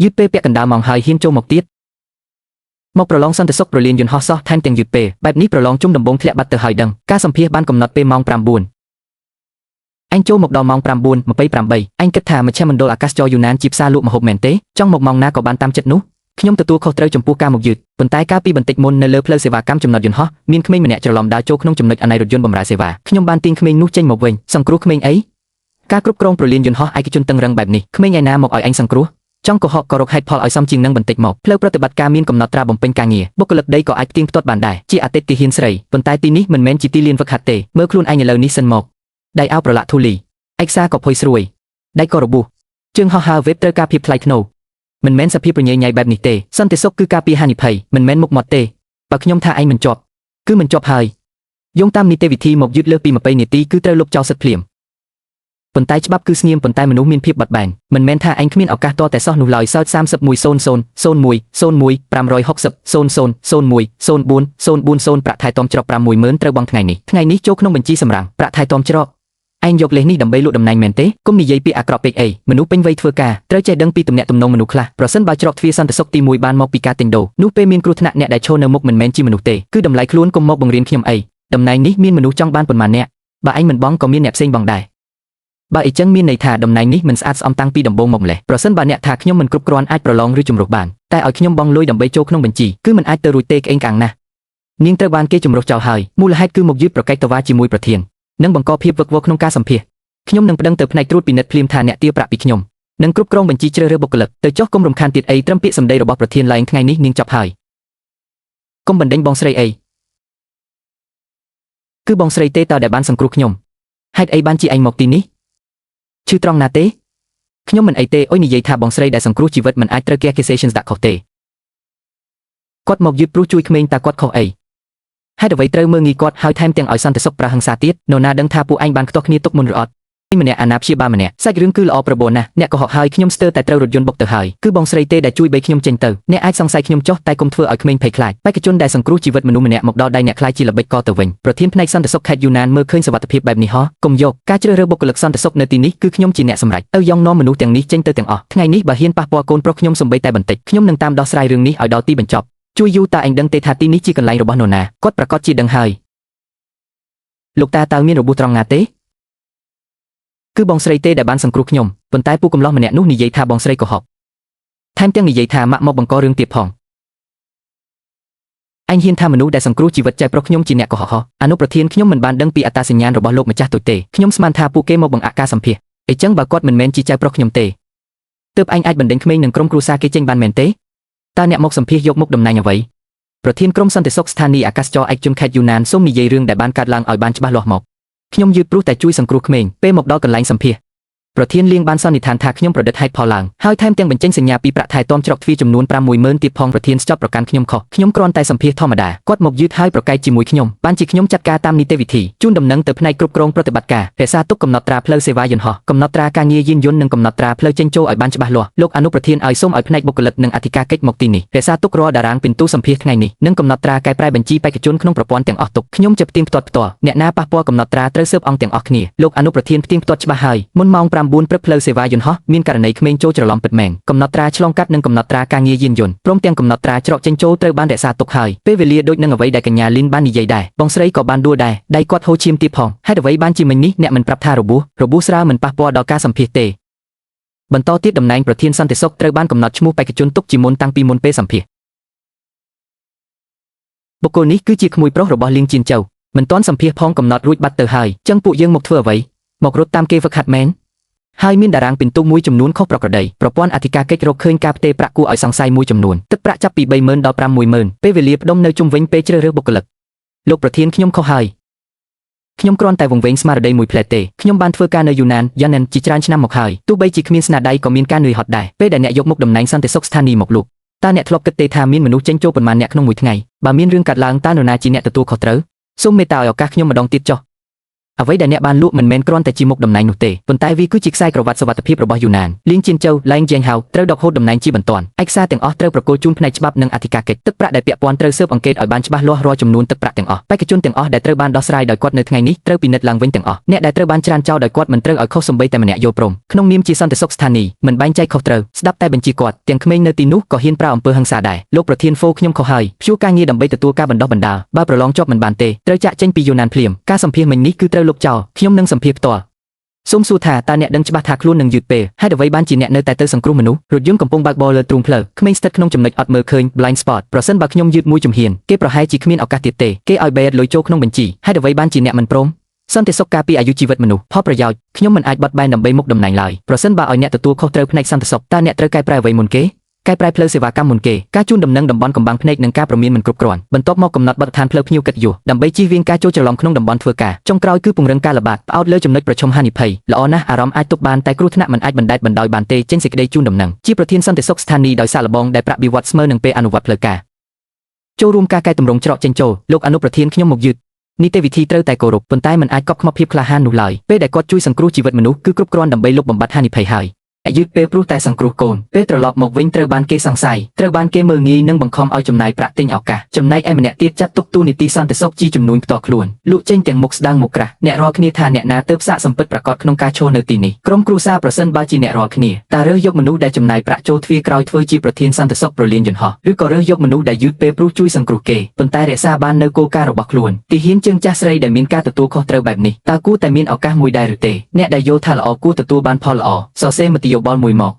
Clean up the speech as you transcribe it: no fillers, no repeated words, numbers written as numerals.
យឺតពេលពាក់កណ្ដាលម៉ោងហើយហ៊ានចូលមកទៀតមកប្រឡងសន្តិសុខប្រលានយន្តហោះសោះថែមទាំងយឺតពេលបែបនេះប្រឡងជុំដំបងធ្លាក់បាត់ទៅហើយដឹងការសម្ភាសបានកំណត់ពេលម៉ោង 9 អញចូលមកដល់ម៉ោង 9:28 អញគិតថាមជ្ឈមណ្ឌលអាកាសចរយូណានជាផ្សារលក់ម្ហូបមែនទេចង់មកម៉ោងណាក៏បានតាមចិត្តនោះខ្ញុំទទួលខុសត្រូវចំពោះការមកយឺតប៉ុន្តែកាលពីបន្តិចមុននៅលើផ្លូវសេវាកម្មចំណតយន្តហោះមានក្មេងម្នាក់ច្រឡំដើរចូលក្នុងចំណុចអណៃរថយន្តបម្រើសេវាខ្ញុំបានទាញក្មេងនោះចេញមកវិញសង្គ្រោះក្មេងអីការគ្រប់គ្រងប្រលានយន្តហោះឯកជនតឹងរឹងបែបនេះក្មេងឯណាមកឲ្យអញសង្គ្រោះចង់កុហកក៏រកហេតុផលឲ្យសមជាងនឹងបន្តិចមកផ្លូវប្រតិបត្តិការមានកំណត់ត្រាបំពេញការងារបុគ្គលិកដីក៏អាចផ្ទៀងផ្ទាត់បានដែរជាអតិថិទាហានស្រីប៉ុន្តែទីនេះមិនមែនជាទីលានហ្វឹកហាត់ទេមើលខ្លួនឯងឥឡូវនេះសិនមកដៃអោប្រឡាក់ធូលីឯកសារក៏ផុយស្រួយដៃក៏របួសជើងហោះហើរវេបត្រូវការភាពថ្លៃថ្នូរមិនមែនសភាពប្រញ៉េញ៉ៃបែបនេះទេសន្តិសុខគឺការពារហានិភ័យមិនមែនមុខមាត់ទេបើខ្ញុំថាឯងមិនជាប់គឺមិនជាប់ហើយយោងតាមនីតិវិធីមកយឺតលើសពី20នាទីគឺត្រូវលុបចោលសិទ្ធភ្លាមប៉ុន្តែច្បាប់គឺស្ងៀមប៉ុន្តែមនុស្សមានភាពបត់បែនមិនមែនថាឯងគ្មានឱកាសតតែសោះនោះឡើយសើច31000100104040404040ប្រាក់ថែទាំច្រក 50000 ត្រូវបង់ថ្ងៃនេះចូលក្នុងបញ្ជីសម្រាប់ប្រាក់ថែទាំច្រកឯងយកលេសនេះដើម្បីលក់តំណែងមែនទេកុំនិយាយពាក្យអាក្រក់ពេកអីមនុស្សពេញវ័យធ្វើការត្រូវចេះដឹងពីទំនាក់ទំនងមនុស្សខ្លះប្រសិនបើច្រកទ្វារសន្តិសុខទី1បានមកពីការទិញដូរនោះពេលមានគ្រោះថ្នាក់អ្នកដែលឈរនៅមុខមិនមែនជាមនុស្សទេគឺតម្លៃខ្លួនកុំមកបង្រៀនខ្ញុំអីតំណែងនេះមានមនុស្សចង់បានប៉ុន្មានអ្នកបើឯងមិនបង់ក៏មានអ្នកផ្សេងបង់ដែរបើអីចឹងមានន័យថាតំណែងនេះមិនស្អាតស្អំតាំងពីដំបូងមកម្លេះប្រសិនបើអ្នកថាខ្ញុំមិនគ្រប់គ្រាន់អាចប្រឡងឬជំរុះបានតែឲ្យខ្ញុំបង់លុយដើម្បីចូលក្នុងបញ្ជីគឺមិនអាចទៅរួចទេក្អេងក្អាងណាស់នាងត្រូវបានគេជំរុះចោលហើយមូលហេតុគឺមកយឺតប្រកែកតវ៉ាជាមួយប្រធាននិងបង្កភាពវឹកវរក្នុងការសម្ភាសខ្ញុំនឹងប្តឹងទៅផ្នែកត្រួតពិនិត្យភ្លាមថាអ្នកទារប្រាក់ពីខ្ញុំនឹងគ្រប់គ្រងបញ្ជីជ្រើសរើសបុគ្គលិកទៅចុះគុំរំខានទៀតអីត្រឹមពាក្យសម្ដីរបស់ប្រធានឡើងថ្ងៃនេះនាងចប់ហើយកុំបណ្ដេញបងស្រីអីគឺបងស្រីទេតើដែលបានសង្គ្រោះខ្ញុំហេតុអីបានជាឯងមកទីនេះឈឺត្រង់ណាទេខ្ញុំមិនអីទេអុយនិយាយថាបងស្រីដែលសង្គ្រោះជីវិតមិនអាចត្រូវគេ accusations ដាក់ខុសទេគាត់មកយឺតព្រោះជួយក្មេងតើគាត់ខុសអីហេតុអ្វីត្រូវមើលងាយគាត់ហើយថែមទាំងឲ្យសន្តិសុខប្រើហិង្សាទៀតនរណាដឹងថាពួកឯងបានខ្ទាស់គ្នាទុកមុនឬអត់ម្នាក់អាណាព្យាបាលម្នាក់សាច់រឿងគឺល្អប្របូរណាស់អ្នកកុហកហើយខ្ញុំស្ទើរតែត្រូវរថយន្តបុកទៅហើយគឺបងស្រីទេដែលជួយបីខ្ញុំចេញទៅអ្នកអាចសង្ស័យខ្ញុំចុះតែកុំធ្វើឲ្យក្មេងភ័យខ្លាចបេក្ខជនដែលសង្គ្រោះជីវិតមនុស្សម្នាក់មកដល់ដៃអ្នកខ្លាចជាល្បិចកទៅវិញប្រធានផ្នែកសន្តិសុខខេត្តយូណានមើលឃើញសវត្ថិភាពបែបនេះហោះកុំយកការជ្រើសរើសបុគ្គលិកសន្តិសុខនៅទីនេះគឺខ្ញុំជាអ្នកសម្រេចទៅយ៉ងនាំមនុស្សទាំងនេះចេញទៅទាំងអស់ថ្ងៃនេះបើហ៊ានប៉ះពាល់កូនប្រុសខ្ញុំសំបីតែបន្តិចខ្ញុំនឹងតាមដោះស្រាយរឿងនេះឲ្យដល់ទីបញ្ចប់ជួយយូតាឯងដឹងទេថាទីនេះជាកន្លែងរបស់នរណាគាត់ប្រកាសជាដឹងហើយលោកតាតើមានរបួសត្រង់ណាទេគឺបងស្រីទេដែលបានសង្គ្រោះខ្ញុំប៉ុន្តែពូកំឡោះម្នាក់នោះនិយាយថាបងស្រីកុហកថែមទាំងនិយាយថាម៉ាក់មកបង្ករឿងទៀតផងអញហ៊ានថាមនុស្សដែលសង្គ្រោះជីវិតចៅប្រុសខ្ញុំជាអ្នកកុហកអនុប្រធានខ្ញុំមិនបានដឹងពីអត្តសញ្ញាណរបស់លោកម្ចាស់ទុយទេខ្ញុំស្មានថាពួកគេមកបង្អាក់ការសម្ភាសអីចឹងបើគាត់មិនមែនជាចៅប្រុសខ្ញុំទេទើបអញអាចបណ្ដេញក្មេងនិងក្រុមគ្រួសារគេចេញបានមែនទេតើអ្នកមកសម្ភាសយកមុខតំណែងអ្វីប្រធានក្រុមសន្តិសុខស្ថានីយ៍អាកាសចរឯកជនខេត្តយូណានសូមនិយាយរឿងដែលបានកើតឡើងឲ្យបានច្បាស់លាស់មកខ្ញុំយឺតព្រោះតែជួយសង្គ្រោះក្មេងពេលមកដល់កន្លែងសម្ភាសប្រធានលៀងបានសន្និដ្ឋានថាខ្ញុំប្រឌិតហេតុផលឡើងហើយថែមទាំងបញ្ចេញសញ្ញាពីប្រាក់ថែទាំច្រកទ្វារចំនួន 50000 ទៀតផងប្រធានស្ចប់ប្រកាន់ខ្ញុំខុសខ្ញុំគ្រាន់តែសម្ភាសធម្មតាគាត់មកយឺតហើយប្រកែកជាមួយខ្ញុំបានជាខ្ញុំចាត់ការតាមនីតិវិធីជូនដំណឹងទៅផ្នែកគ្រប់គ្រងប្រតិបត្តិការរក្សាទុកកំណត់ត្រាផ្លូវសេវាយន្តហោះកំណត់ត្រាការងារយានយន្តនិងកំណត់ត្រាផ្លូវចេញចូលឲ្យបានច្បាស់លាស់លោកអនុប្រធានឲ្យសូមឲ្យផ្នែកបុគ្គលិកនិងអធិការកិច្ចមកទីនេះរក្សាទុករាល់តារាងពិន្ទុសម្ភាសថ្ងៃនេះនិងកំណត់ត្រាកែប្រែបញ្ជីបេក្ខជនក្នុងប្រព័ន្ធទាំងអស់ទុកខ្ញុំจะផ្ទៀងផ្ទាត់ផ្ទាល់អ្នកណាប៉ះពាល់កំណត់ត្រាត្រូវស៊ើបអង្កទាំងអស់គ្នាលោកអនុប្រធានផ្ទៀងផ្ទាត់ច្បាស់ហើយមុនម៉ោង 9 ព្រឹកផ្លូវសេវាយន្តហោះមានករណីក្មេងចូលច្រឡំពិតមែនកំណត់ត្រាឆ្លងកាត់និងកំណត់ត្រាការងារយានយន្តព្រមទាំងកំណត់ត្រាច្រកចេញចូលត្រូវបានរក្សាទុកហើយពេលវេលាដូចនឹងអ្វីដែលកញ្ញាលីនបាននិយាយដែរបងស្រីក៏បានដួលដែរដៃគាត់ហូរឈាមទៀតផងហេតុអ្វីបានជាមិញនេះអ្នកមិនប្រាប់ថារបួសស្រាលមិនប៉ះពាល់ដល់ការសម្ភាសទេបន្តទៀតតំណែងប្រធានសន្តិសុខត្រូវបានកំណត់ឈ្មោះបេក្ខជនទុកជាមុនតាំងពីមុនពេលសម្ភាសបុគ្គលនេះគឺជាក្មួយប្រុសរបស់លៀងជៀនជៅមិនទាន់សម្ភាសផងកំណត់រួចបាត់ទៅហើយចឹងពួកយើងមកធ្វើអ្វីមករត់តាមគេហ្វឹកហាត់មែនហើយមានតារាងពិន្ទុមួយចំនួនខុសប្រក្រតីប្រព័ន្ធអធិការកិច្ចរកឃើញការផ្ទេរប្រាក់គួរឲ្យសង្ស័យមួយចំនួនទឹកប្រាក់ចាប់ពី 30000 ដល់ 50000 ពេលវេលាផ្ដុំនៅជុំវិញពេលជ្រើសរើសបុគ្គលិកលោកប្រធានខ្ញុំខុសហើយខ្ញុំគ្រាន់តែវង្វេងស្មារតីមួយផ្លែតទេខ្ញុំបានធ្វើការនៅយូណានយ៉ានិនជាច្រើនឆ្នាំមកហើយទោះបីជាគ្មានស្នាដៃក៏មានការនឿយហត់ដែរពេលដែលអ្នកយកមុខតំណែងសន្តិសុខស្ថានីយ៍មកលោកតើអ្នកធ្លាប់គិតទេថាមានមនុស្សចេញចូលប៉ុន្មានអ្នកក្នុងមួយថ្ងៃបើមានរឿងកាត់ឡើងតើនរណាជាអ្នកទទួលខុសត្រូវសូមមេត្តាឲ្យឱកាសខ្ញុំម្ដងទៀតចុះ អ្វីដែលអ្នកបានលក់មិនមែនគ្រាន់តែជាមុខតំណែងនោះទេប៉ុន្តែវាគឺជាខ្សែក្រវ៉ាត់សុវត្ថិភាពរបស់យូណានលៀងជៀនជូឡែងជៀងហៅត្រូវដកហូតតំណែងជាបន្ទាន់ឯកសារទាំងអស់ត្រូវប្រគល់ជូនផ្នែកច្បាប់និងអធិការកិច្ចទឹកប្រាក់ដែលពាក់ព័ន្ធត្រូវស៊ើបអង្កេតឲ្យបានច្បាស់លាស់រាល់ចំនួនទឹកប្រាក់ទាំងអស់បេក្ខជនទាំងអស់ដែលត្រូវបានដោះស្រាយដោយគាត់នៅថ្ងៃនេះត្រូវពិនិត្យឡើងវិញទាំងអស់អ្នកដែលត្រូវបានច្រានចោលដោយគាត់មិនត្រូវឲ្យខុសសូម្បីតែម្នាក់យល់ព្រមក្នុងនាមជាសន្តិសុខស្ថានីយ៍មិនបែងចែកខុសត្រូវស្ដាប់តែបញ្ជាគាត់ទាំងក្មេងនៅទីនោះក៏ហ៊ានប្រើអំពើហិង្សាដែរលោកប្រធានហ្វូខ្ញុំខុសហើយព្យួរការងារដើម្បីទទួលការបណ្ដុះបណ្ដាលបើប្រឡងជាប់មិនបានទេត្រូវចាក់ចេញពីយូណានភ្លាមការសម្ភាសមិញនេះគឺត្រូវលុបចោលខ្ញុំនឹងសម្ភាសផ្ទាល់សូមសួរថាតើអ្នកដឹងច្បាស់ថាខ្លួននឹងយឺតពេលហេតុអ្វីបានជាអ្នកនៅតែទៅសង្គ្រោះមនុស្សរថយន្តកំពុងបើកបរលើទ្រូងផ្លូវក្មេងស្ថិតក្នុងចំណុចអត់មើលឃើញ blind spot ប្រសិនបើខ្ញុំយឺតមួយជំហានគេប្រហែលជាគ្មានឱកាសទៀតទេគេឲ្យ bed លុយចូលក្នុងបញ្ជីហេតុអ្វីបានជាអ្នកមិនព្រមសន្តិសុខការពារអាយុជីវិតមនុស្សផលប្រយោជន៍ខ្ញុំមិនអាចបត់បែនដើម្បីមុខតំណែងឡើយប្រសិនបើឲ្យអ្នកទទួលខុសត្រូវផ្នែកសន្តិសុខតើអ្នកត្រូវកែប្រែអ្វីមុនគេកែប្រែផ្លូវសេវាកម្មមុនគេការជូនដំណឹងតំបន់កំបាំងភ្នែកនិងការព្រមានមិនគ្រប់គ្រាន់បន្ទាប់មកកំណត់បទដ្ឋានផ្លូវភ្ញៀវកិត្តិយសដើម្បីជៀសវាងការចូលច្រឡំក្នុងតំបន់ធ្វើការចុងក្រោយគឺពង្រឹងការល្បាតផ្អោតលើចំណុចប្រឈមហានិភ័យល្អណាស់អារម្មណ៍អាចទប់បានតែគ្រោះថ្នាក់មិនអាចបណ្តែតបណ្ដោយបានទេចេញសេចក្តីជូនដំណឹងជាប្រធានសន្តិសុខស្ថានីយ៍ដោយសាកល្បងដែលប្រាក់បៀវត្សស្មើនឹងពេលអនុវត្តផ្លូវការចូលរួមការកែតម្រង់ច្រកចេញចូលលោកអនុប្រធានខ្ញុំមកយឺតនីតិវិធីត្រូវតែគោរពប៉ុន្តែមិនអាចកប់ខ្មប់ភាពក្លាហាននោះឡើយពេលដែលគាត់ជួយសង្គ្រោះជីវិតមនុស្សគឺគ្រប់គ្រាន់ដើម្បីលុបបំបាត់ហានិភ័យហើយយឺតពេលព្រោះតែសង្គ្រោះកូនពេលត្រឡប់មកវិញត្រូវបានគេសង្ស័យត្រូវបានគេមើលងាយនិងបង្ខំឲ្យចំណាយប្រាក់ទិញឱកាសចំណែកឯម្នាក់ទៀតចាត់ទុកទូនីតិសន្តិសុខជាចំនួនផ្ទាល់ខ្លួនលក់ចេញទាំងមុខស្ដាងមុខក្រាស់អ្នករាល់គ្នាថាអ្នកណាទើបសាកសម្ពិតប្រកបក្នុងការឈរនៅទីនេះក្រុមគ្រួសារប្រសិនបើជាអ្នករាល់គ្នាតើរើសយកមនុស្សដែលចំណាយប្រាក់ចូលទ្វារក្រោយធ្វើជាប្រធានសន្តិសុខប្រលានយន្តហោះឬក៏រើសយកមនុស្សដែលយឺតពេលព្រោះជួយសង្គ្រោះគេប៉ុន្តែរក្សាបាននូវគោលការណ៍របស់ខ្លួនទីហ៊ានជើងចាស់ស្រីដែលមានការទទួលខុសត្រូវបែបនេះតើគួរតែមានឱកាសមួយដែរឬទេអ្នកដែលយល់ថាល្អគួរទទួលបានផលល្អសរសេរមតិយោបល់មួយមក